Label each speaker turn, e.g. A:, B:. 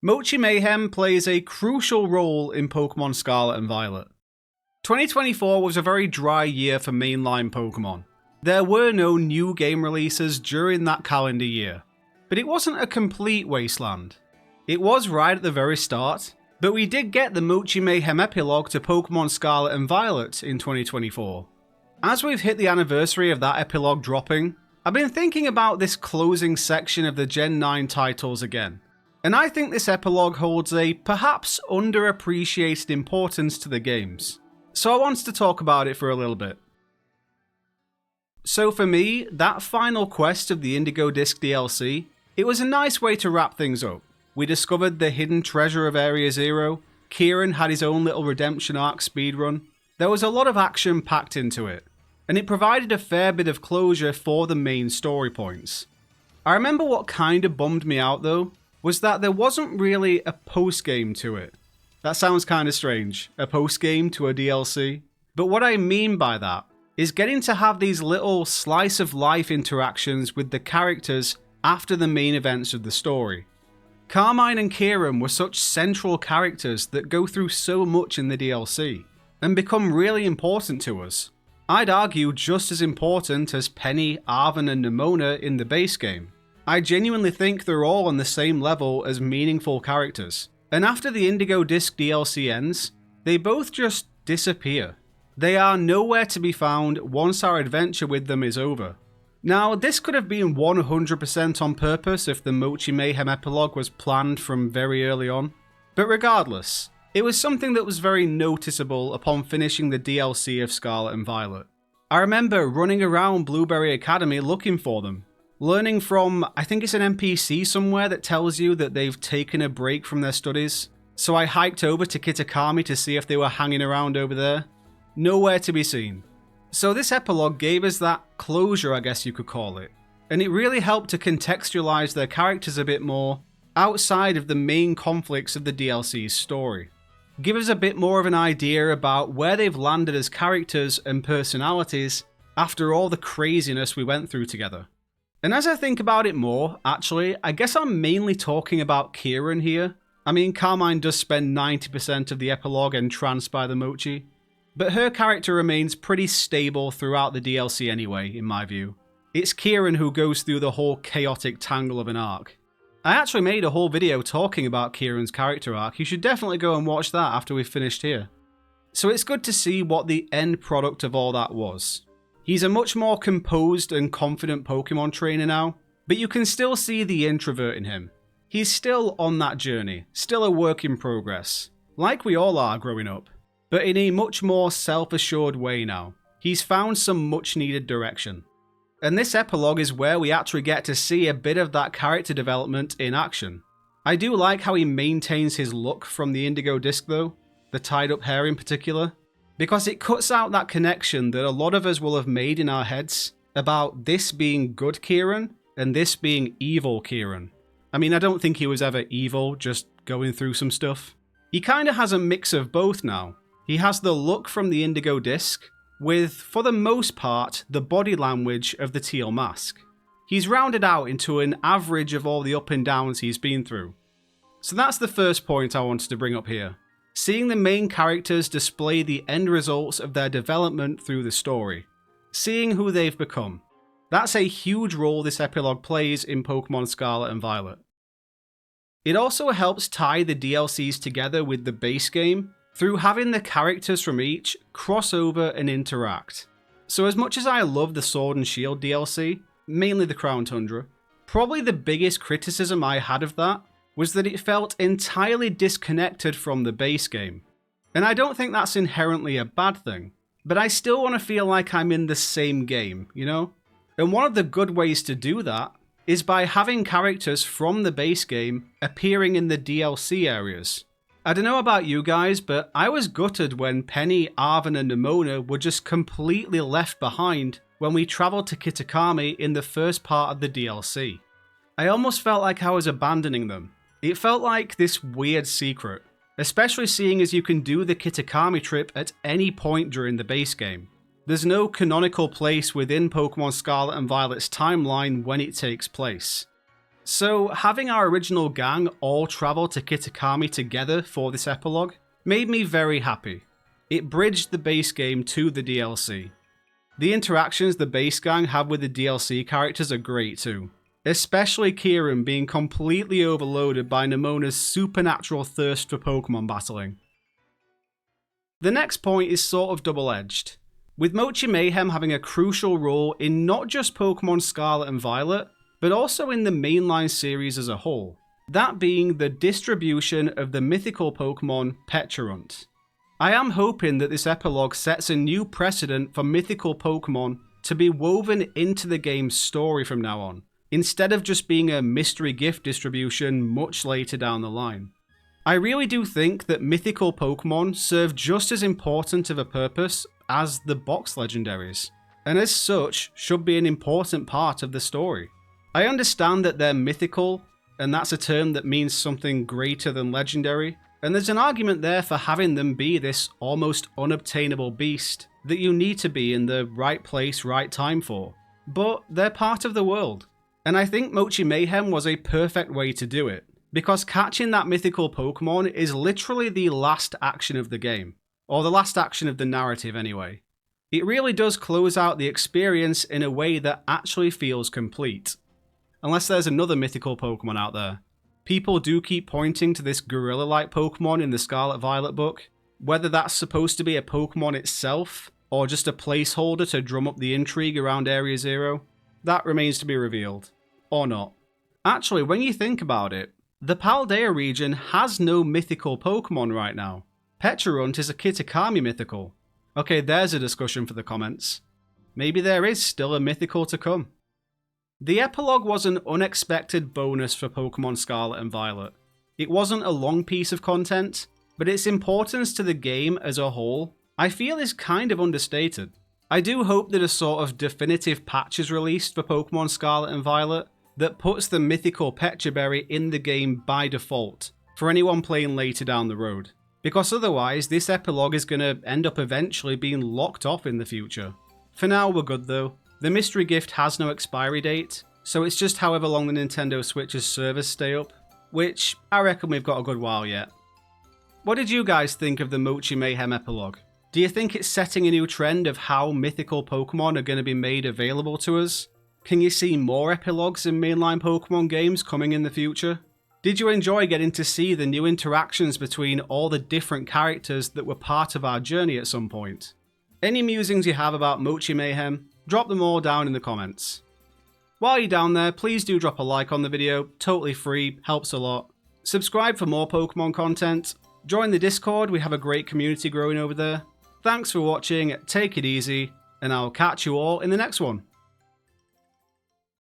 A: Mochi Mayhem plays a crucial role in Pokémon Scarlet and Violet. 2024 was a very dry year for mainline Pokémon. There were no new game releases during that calendar year, but it wasn't a complete wasteland. It was right at the very start, but we did get the Mochi Mayhem Epilogue to Pokémon Scarlet and Violet in 2024. As we've hit the anniversary of that Epilogue dropping, I've been thinking about this closing section of the Gen 9 titles again. And I think this epilogue holds a perhaps underappreciated importance to the games. So I wanted to talk about it for a little bit. So for me, that final quest of the Indigo Disc DLC, it was a nice way to wrap things up. We discovered the hidden treasure of Area Zero, Kieran had his own little redemption arc speedrun. There was a lot of action packed into it, and it provided a fair bit of closure for the main story points. I remember what kind of bummed me out though, was that there wasn't really a post-game to it. That sounds kind of strange, a post-game to a DLC. But what I mean by that is getting to have these little slice-of-life interactions with the characters after the main events of the story. Carmine and Kieran were such central characters that go through so much in the DLC, and become really important to us. I'd argue just as important as Penny, Arven and Nimona in the base game. I genuinely think they're all on the same level as meaningful characters. And after the Indigo Disc DLC ends, they both just disappear. They are nowhere to be found once our adventure with them is over. Now, this could have been 100% on purpose if the Mochi Mayhem epilogue was planned from very early on. But regardless, it was something that was very noticeable upon finishing the DLC of Scarlet and Violet. I remember running around Blueberry Academy looking for them. Learning from, I think it's an NPC somewhere that tells you that they've taken a break from their studies. So I hiked over to Kitakami to see if they were hanging around over there. Nowhere to be seen. So this epilogue gave us that closure, I guess you could call it. And it really helped to contextualize their characters a bit more outside of the main conflicts of the DLC's story. Give us a bit more of an idea about where they've landed as characters and personalities after all the craziness we went through together. And as I think about it more, actually, I guess I'm mainly talking about Kieran here. I mean, Carmine does spend 90% of the epilogue entranced by the Mochi, but her character remains pretty stable throughout the DLC anyway, in my view. It's Kieran who goes through the whole chaotic tangle of an arc. I actually made a whole video talking about Kieran's character arc, you should definitely go and watch that after we've finished here. So it's good to see what the end product of all that was. He's a much more composed and confident Pokemon trainer now, but you can still see the introvert in him. He's still on that journey, still a work in progress, like we all are growing up, but in a much more self-assured way now. He's found some much needed direction. And this epilogue is where we actually get to see a bit of that character development in action. I do like how he maintains his look from the Indigo Disc though, the tied up hair in particular. Because it cuts out that connection that a lot of us will have made in our heads about this being good Kieran and this being evil Kieran. I mean, I don't think he was ever evil, just going through some stuff. He kinda has a mix of both now. He has the look from the Indigo Disc, with, for the most part, the body language of the Teal mask. He's rounded out into an average of all the up and downs he's been through. So that's the first point I wanted to bring up here. Seeing the main characters display the end results of their development through the story. Seeing who they've become. That's a huge role this epilogue plays in Pokemon Scarlet and Violet. It also helps tie the DLCs together with the base game through having the characters from each cross over and interact. So as much as I love the Sword and Shield DLC, mainly the Crown Tundra, probably the biggest criticism I had of that was that it felt entirely disconnected from the base game. And I don't think that's inherently a bad thing, but I still want to feel like I'm in the same game, you know? And one of the good ways to do that is by having characters from the base game appearing in the DLC areas. I don't know about you guys, but I was gutted when Penny, Arven and Nimona were just completely left behind when we travelled to Kitakami in the first part of the DLC. I almost felt like I was abandoning them. It felt like this weird secret, especially seeing as you can do the Kitakami trip at any point during the base game. There's no canonical place within Pokemon Scarlet and Violet's timeline when it takes place. So having our original gang all travel to Kitakami together for this epilogue made me very happy. It bridged the base game to the DLC. The interactions the base gang have with the DLC characters are great too, especially Kieran being completely overloaded by Nemona's supernatural thirst for Pokemon battling. The next point is sort of double-edged, with Mochi Mayhem having a crucial role in not just Pokemon Scarlet and Violet, but also in the mainline series as a whole, that being the distribution of the mythical Pokemon Pecharunt. I am hoping that this epilogue sets a new precedent for mythical Pokemon to be woven into the game's story from now on, instead of just being a mystery gift distribution much later down the line. I really do think that mythical Pokemon serve just as important of a purpose as the box legendaries, and as such should be an important part of the story. I understand that they're mythical, and that's a term that means something greater than legendary, and there's an argument there for having them be this almost unobtainable beast that you need to be in the right place, right time for. But they're part of the world, and I think Mochi Mayhem was a perfect way to do it, because catching that mythical Pokemon is literally the last action of the game, or the last action of the narrative anyway. It really does close out the experience in a way that actually feels complete. Unless there's another mythical Pokemon out there. People do keep pointing to this gorilla-like Pokemon in the Scarlet Violet book. Whether that's supposed to be a Pokemon itself, or just a placeholder to drum up the intrigue around Area Zero, that remains to be revealed. Or not. Actually, when you think about it, the Paldea region has no mythical Pokemon right now. Pecharunt is a Kitakami mythical. Okay, there's a discussion for the comments. Maybe there is still a mythical to come. The epilogue was an unexpected bonus for Pokemon Scarlet and Violet. It wasn't a long piece of content, but its importance to the game as a whole, I feel is kind of understated. I do hope that a sort of definitive patch is released for Pokemon Scarlet and Violet that puts the mythical Pechaberry in the game by default for anyone playing later down the road. Because otherwise, this epilogue is going to end up eventually being locked off in the future. For now, we're good though. The mystery gift has no expiry date, so it's just however long the Nintendo Switch's servers stay up, which I reckon we've got a good while yet. What did you guys think of the Mochi Mayhem epilogue? Do you think it's setting a new trend of how mythical Pokemon are going to be made available to us? Can you see more epilogues in mainline Pokemon games coming in the future? Did you enjoy getting to see the new interactions between all the different characters that were part of our journey at some point? Any musings you have about Mochi Mayhem, drop them all down in the comments. While you're down there, please do drop a like on the video, totally free, helps a lot. Subscribe for more Pokemon content, join the Discord, we have a great community growing over there. Thanks for watching, take it easy, and I'll catch you all in the next one.